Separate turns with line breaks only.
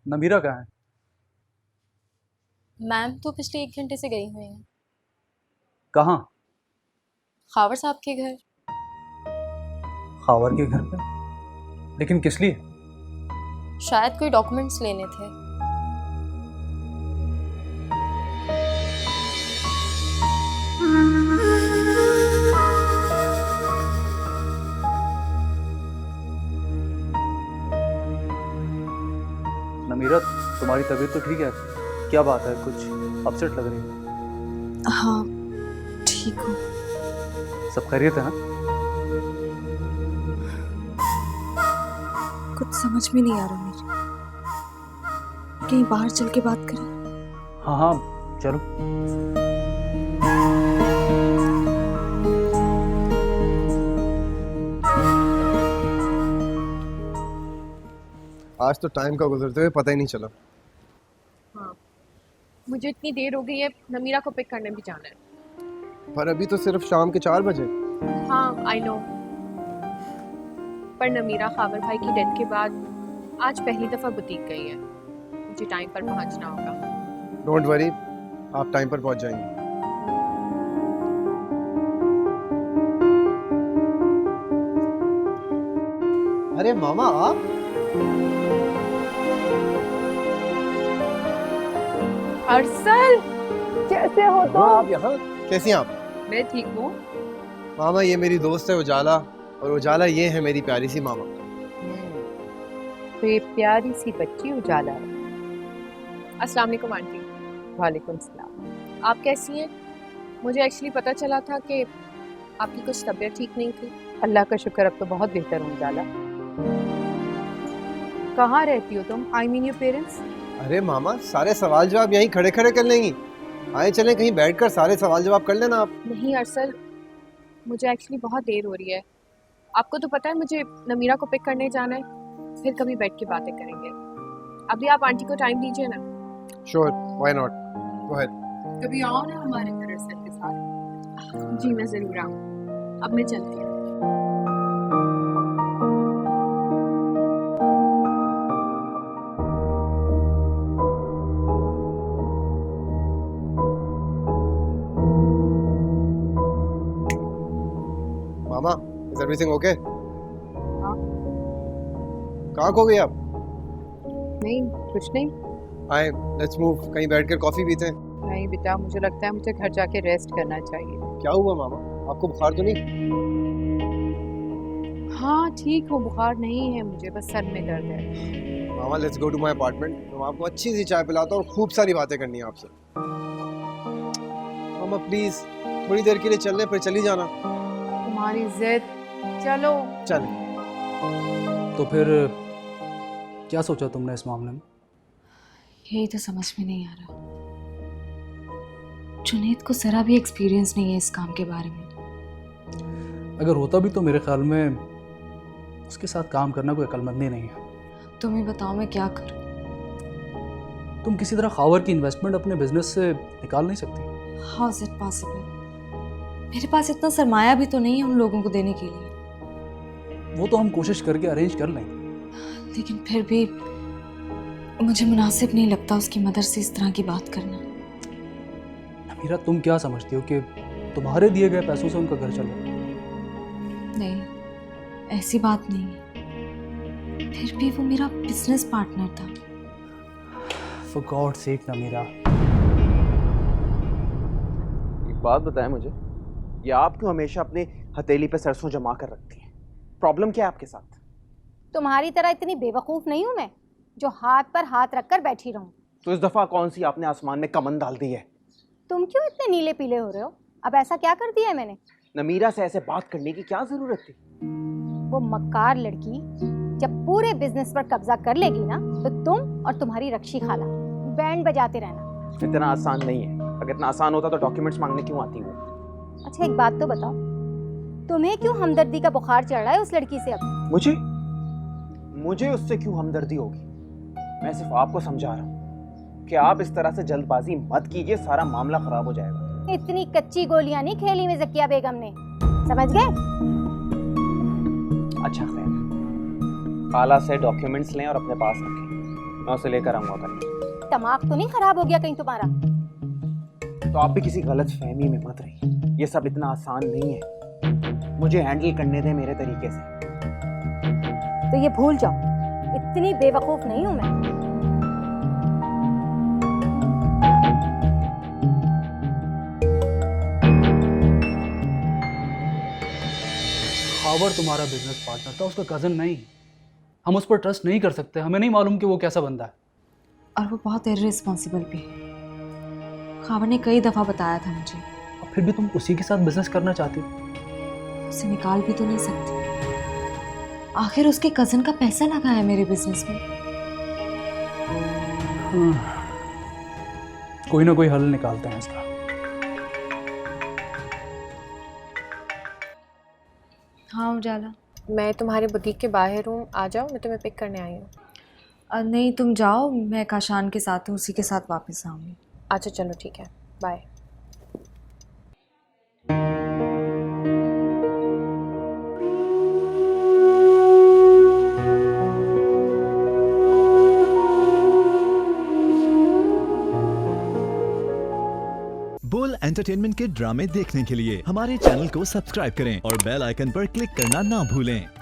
नमीरा कहाँ है?
मैम तो पिछले 1 घंटे से गई हुई हैं
कहाँ?
खावर साहब के घर।
खावर के घर पे? लेकिन किस लिए?
शायद कोई डॉक्यूमेंट्स लेने थे।
नमीरा, तुम्हारी तबीयत तो ठीक है? क्या बात है, कुछ अपसेट लग रही है।
हाँ ठीक हूँ।
सब खैरियत है ना?
कुछ समझ में नहीं आ रहा मेरे। कहीं बाहर चल के बात करें?
हाँ हाँ, चलो।
आज तो टाइम का गुजरते हुए पता ही नहीं चला।
हाँ, मुझे इतनी देर हो गई है, नमीरा को पिक करने भी जाना है।
पर अभी तो सिर्फ शाम के 4 बजे।
हाँ आई नो, पर नमीरा खावर भाई की डेथ के बाद आज पहली दफ़ा बुटीक गई है। मुझे टाइम पर पहुंचना होगा।
डोंट वरी, आप टाइम पर पहुंच जाएंगे। अरे मामा आप?
अरसल, कैसे हो तुम?
आप यहाँ कैसी हैं आप?
मैं ठीक हूँ।
मामा ये मेरी दोस्त है उजाला, और उजाला ये है मेरी प्यारी सी मामा।
तो ये प्यारी सी बच्ची उजाला।
अस्सलाम वालेकुम आंटी।
वालेकुम सलाम।
आप कैसी हैं? मुझे एक्चुअली पता चला था कि आपकी कुछ तबीयत ठीक नहीं थी।
अल्लाह का शुक्र, अब तो बहुत बेहतर हूँ उजाला। कहाँ रहती हो तुम? I mean your parents.
अरे मामा, सारे सवाल जवाब यहीं खड़े खड़े कर लेंगी। आए चलें कहीं बैठकर सारे सवाल जवाब कर लेना आप।
नहीं अरसल, मुझे एक्चुअली बहुत देर हो रही है। आपको तो पता है मुझे नमीरा को पिक करने जाना है। फिर कभी बैठ के बातें करेंगे। अभी आप आंटी को टाइम दीजिए ना।
Sure, why not, go ahead.
कभी आओ ना हमारे घर अरसल के साथ।
जी मैं ज़रूर आऊँ। अब मैं चलती हूँ।
मामा, इज एवरीथिंग ओके?
हाँ।
कहाँ खो गई आप?
नहीं कुछ नहीं।
आए लेट्स मूव, कहीं बैठकर कॉफी पीते हैं।
नहीं बेटा, मुझे लगता है मुझे घर जाके रेस्ट करना चाहिए।
क्या हुआ मामा, आपको बुखार तो नहीं?
हाँ ठीक हूँ, बुखार नहीं है मुझे, बस सर में दर्द है।
मामा let's go to my apartment, मैं आपको अच्छी सी चाय पिलाता हूँ और खूब सारी बातें करनी है आपसे। मामा प्लीज थोड़ी देर के लिए चल ले, फिर चली जाना।
तुम्हारी जिद। चलो
चल।
तो फिर क्या सोचा तुमने इस मामले में?
यही तो समझ में नहीं आ रहा। जुनैद को जरा भी एक्सपीरियंस नहीं है इस काम के बारे में।
अगर होता भी तो मेरे ख्याल में उसके साथ काम करना कोई अक्लमंदी नहीं है।
तुम ही बताओ मैं क्या करूं?
तुम किसी तरह खावर की इन्वेस्टमेंट अपने बिजनेस से निकाल नहीं सकती?
How is it possible? मेरे पास इतना सरमाया भी तो नहीं है उन लोगों को देने के लिए।
वो तो हम कोशिश करके अरेंज कर लेंगे।
लेकिन फिर भी मुझे मुनासिब नहीं लगता उसकी मदर से इस तरह की बात करना।
नमीरा, तुम क्या समझती हो कि तुम्हारे दिए गए पैसों से उनका घर चले?
नहीं, ऐसी बात नहीं है। फिर भी वो मेरा बिजनेस पार्टनर था।
For God sake Namira.
एक बात बताएं मुझे, ये आप क्यों हमेशा अपने हथेली पे सरसों जमा कर रखती हैं? प्रॉब्लम क्या है आपके साथ?
तुम्हारी तरह इतनी बेवकूफ़ नहीं हूँ मैं जो हाथ पर हाथ रखकर बैठी रहूं।
तो इस दफा कौन सी आपने आसमान में कमंद डाल दी है?
तुम क्यों इतने नीले पीले हो रहे हो? अब ऐसा क्या कर दिया है मैंने?
नमीरा से ऐसे बात करने की क्या जरूरत थी?
वो मक्कार लड़की जब पूरे बिजनेस पर कब्जा कर लेगी ना, तो तुम और तुम्हारी रक्षी खाला बैंड बजाते रहना।
इतना आसान नहीं है। अगर इतना आसान होता तो डॉक्यूमेंट्स मांगने क्यों आती वो?
अच्छा एक बात तो बताओ, तुम्हें क्यों हमदर्दी का बुखार चढ़ रहा है उस लड़की से? अब
मुझे उससे क्यों हमदर्दी होगी? मैं सिर्फ आपको समझा रहा हूँ कि आप इस तरह से जल्दबाजी मत कीजिए, सारा मामला खराब हो जाएगा।
इतनी कच्ची गोलियां नहीं खेली में ज़किया बेगम ने, समझ गए?
अच्छा खैर, खाला से डॉक्यूमेंट्स लें और अपने पास रखें। मैं उसे लेकर आऊंगा कल।
दिमाग तो नहीं खराब हो गया कहीं तुम्हारा?
तो आप भी किसी गलत फहमी में मत रहिए, ये सब इतना आसान नहीं है, मुझे हैंडल करने दें मेरे तरीके से।
तो ये भूल जाओ, इतनी बेवकूफ नहीं हूं मैं।
हावर्ड तुम्हारा बिजनेस पार्टनर था, उसका कज़न नहीं। हम उस पर ट्रस्ट नहीं कर सकते, हमें नहीं मालूम कि वो कैसा बंदा है।
और वो बहुत इर्रिस्पॉन्सिबल भी है। खावर ने कई दफ़ा बताया था मुझे।
और फिर भी तुम उसी के साथ बिजनेस करना चाहती हो।
उसे निकाल भी तो नहीं सकती, आखिर उसके कज़न का पैसा लगा है मेरे बिजनेस में।
कोई ना कोई हल निकालते हैं इसका।
हाँ उजाला।
मैं तुम्हारे बुटीक के बाहर हूँ, आ जाओ, मैं तुम्हें पिक करने आई हूँ।
नहीं तुम जाओ, मैं काशान के साथ हूँ, उसी के साथ वापस आऊँगी।
अच्छा चलो ठीक है, बाय।
बोल एंटरटेनमेंट के ड्रामे देखने के लिए हमारे चैनल को सब्सक्राइब करें और बेल आइकन पर क्लिक करना ना भूलें।